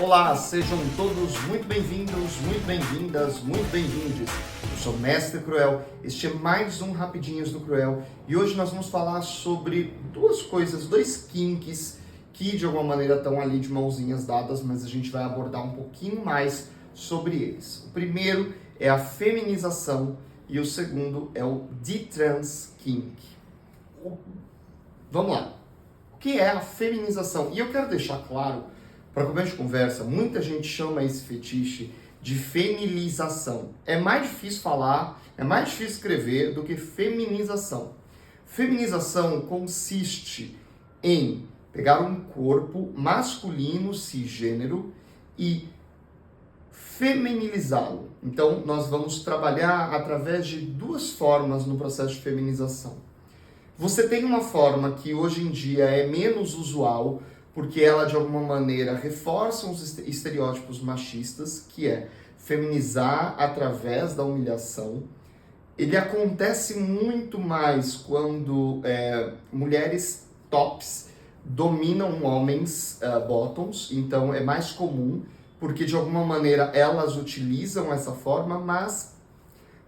Olá, sejam todos muito bem-vindos, muito bem-vindas, muito bem-vindes. Eu sou o Mestre Cruel, este é mais um Rapidinhos do Cruel e hoje nós vamos falar sobre duas coisas, dois kinks que de alguma maneira estão ali de mãozinhas dadas, mas a gente vai abordar um pouquinho mais sobre eles. O primeiro é a feminização e o segundo é o detrans kink. Vamos lá. O que é a feminização? E eu quero deixar claro, para começo de conversa, muita gente chama esse fetiche de feminização. É mais difícil falar, é mais difícil escrever do que feminização. Feminização consiste em pegar um corpo masculino cisgênero e feminilizá-lo. Então, nós vamos trabalhar através de duas formas no processo de feminização. Você tem uma forma que hoje em dia é menos usual, porque ela de alguma maneira reforça os estereótipos machistas, que é feminizar através da humilhação. Ele acontece muito mais quando mulheres tops dominam homens bottoms, então é mais comum, porque de alguma maneira elas utilizam essa forma, mas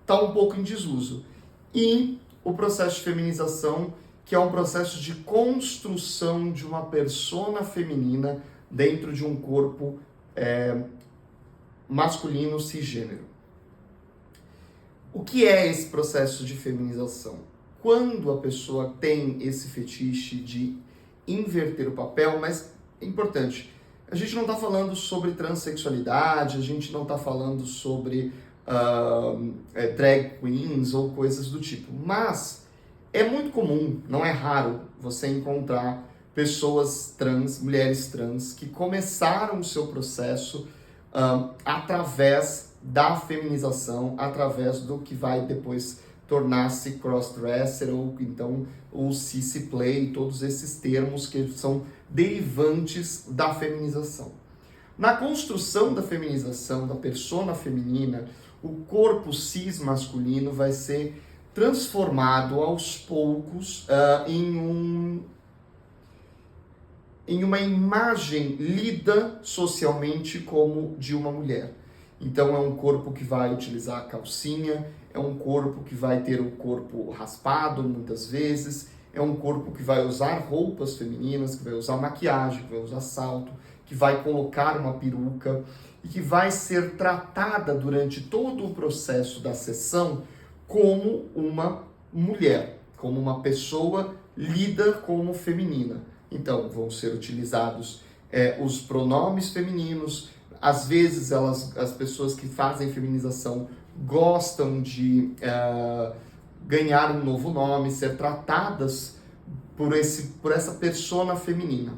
está um pouco em desuso. E o processo de feminização, que é um processo de construção de uma persona feminina dentro de um corpo masculino cisgênero. O que é esse processo de feminização? Quando a pessoa tem esse fetiche de inverter o papel, mas é importante, a gente não está falando sobre transexualidade, a gente não está falando sobre drag queens ou coisas do tipo, mas é muito comum, não é raro, você encontrar pessoas trans, mulheres trans, que começaram o seu processo através da feminização, através do que vai depois tornar-se crossdresser ou então o cisplay, todos esses termos que são derivantes da feminização. Na construção da feminização, da persona feminina, o corpo cis masculino vai ser transformado aos poucos em uma imagem lida socialmente como de uma mulher. Então é um corpo que vai utilizar a calcinha, é um corpo que vai ter o corpo raspado muitas vezes, é um corpo que vai usar roupas femininas, que vai usar maquiagem, que vai usar salto, que vai colocar uma peruca e que vai ser tratada durante todo o processo da sessão como uma mulher, como uma pessoa lida como feminina. Então, vão ser utilizados os pronomes femininos. Às vezes, as pessoas que fazem feminização gostam de ganhar um novo nome, ser tratadas por essa persona feminina.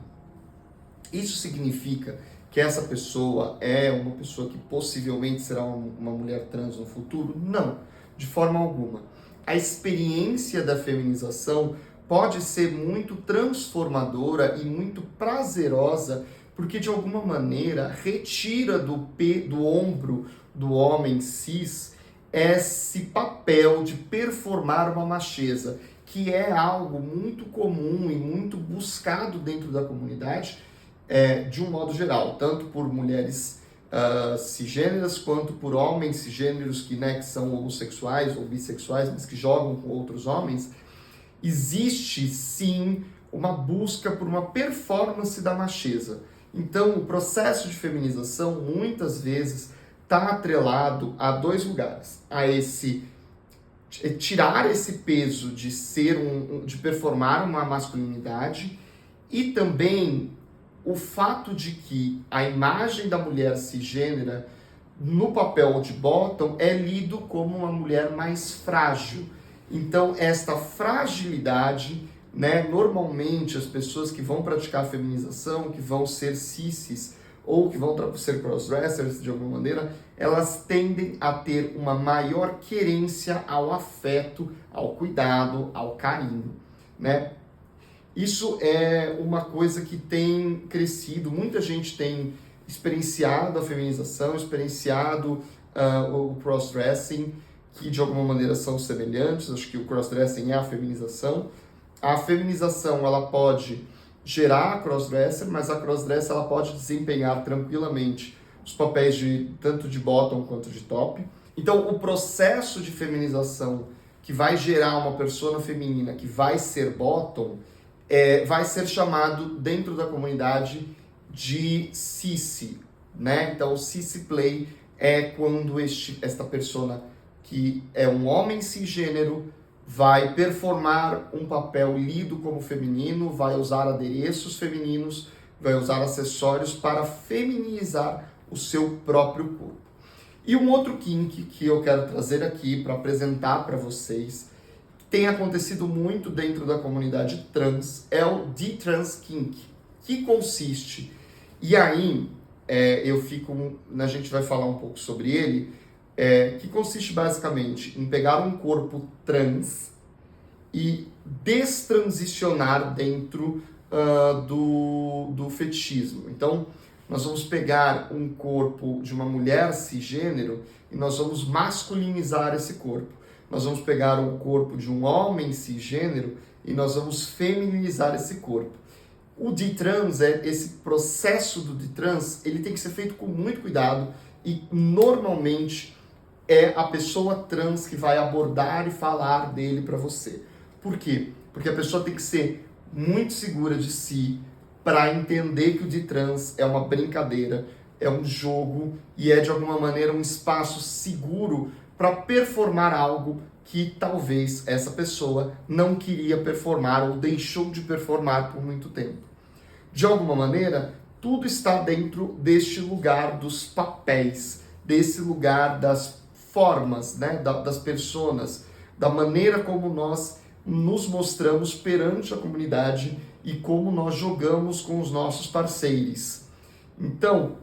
Isso significa que essa pessoa é uma pessoa que possivelmente será uma mulher trans no futuro? Não, de forma alguma. A experiência da feminização pode ser muito transformadora e muito prazerosa, porque de alguma maneira retira do ombro do homem cis esse papel de performar uma macheza, que é algo muito comum e muito buscado dentro da comunidade, de um modo geral, tanto por mulheres cisgêneras quanto por homens cisgêneros que são homossexuais ou bissexuais, mas que jogam com outros homens. Existe sim uma busca por uma performance da macheza. Então o processo de feminização muitas vezes está atrelado a dois lugares, a tirar esse peso de de performar uma masculinidade e também o fato de que a imagem da mulher cisgênera no papel de bottom é lido como uma mulher mais frágil. Então, esta fragilidade, normalmente as pessoas que vão praticar a feminização, que vão ser cissis ou que vão ser crossdressers de alguma maneira, elas tendem a ter uma maior querência ao afeto, ao cuidado, ao carinho, Isso é uma coisa que tem crescido, muita gente tem experienciado a feminização, experienciado o crossdressing, que de alguma maneira são semelhantes. Acho que o crossdressing é a feminização. A feminização ela pode gerar a crossdresser, mas a crossdresser ela pode desempenhar tranquilamente os papéis tanto de bottom quanto de top. Então, o processo de feminização que vai gerar uma persona feminina que vai ser bottom vai ser chamado dentro da comunidade de sissy, né? Então, o sissy play é quando esta persona que é um homem cisgênero vai performar um papel lido como feminino, vai usar adereços femininos, vai usar acessórios para feminizar o seu próprio corpo. E um outro kink que eu quero trazer aqui para apresentar para vocês, que tem acontecido muito dentro da comunidade trans, é o D-Trans Kink, que consiste, e aí a gente vai falar um pouco sobre ele, que consiste basicamente em pegar um corpo trans e destransicionar dentro do fetichismo. Então, nós vamos pegar um corpo de uma mulher cisgênero e nós vamos masculinizar esse corpo. Nós vamos pegar um corpo de um homem cisgênero e nós vamos feminizar esse corpo. O D-Trans, esse processo do D-Trans, ele tem que ser feito com muito cuidado e normalmente é a pessoa trans que vai abordar e falar dele para você. Por quê? Porque a pessoa tem que ser muito segura de si para entender que o D-Trans é uma brincadeira, é um jogo e é de alguma maneira um espaço seguro para performar algo que talvez essa pessoa não queria performar ou deixou de performar por muito tempo. De alguma maneira, tudo está dentro deste lugar dos papéis, desse lugar das formas, né, das personas, da maneira como nós nos mostramos perante a comunidade e como nós jogamos com os nossos parceiros. Então,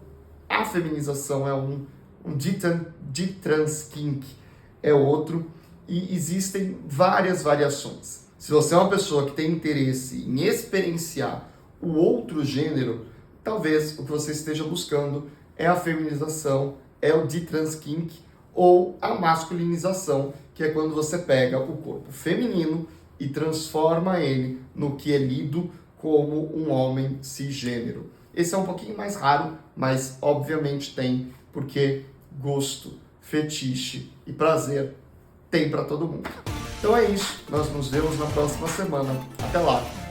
a feminização é um D-Trans Kink é outro, e existem várias variações. Se você é uma pessoa que tem interesse em experienciar o outro gênero, talvez o que você esteja buscando é a feminização, é o D-Trans Kink, ou a masculinização, que é quando você pega o corpo feminino e transforma ele no que é lido como um homem cisgênero. Esse é um pouquinho mais raro, mas obviamente tem, porque gosto, fetiche e prazer tem para todo mundo. Então é isso, nós nos vemos na próxima semana. Até lá!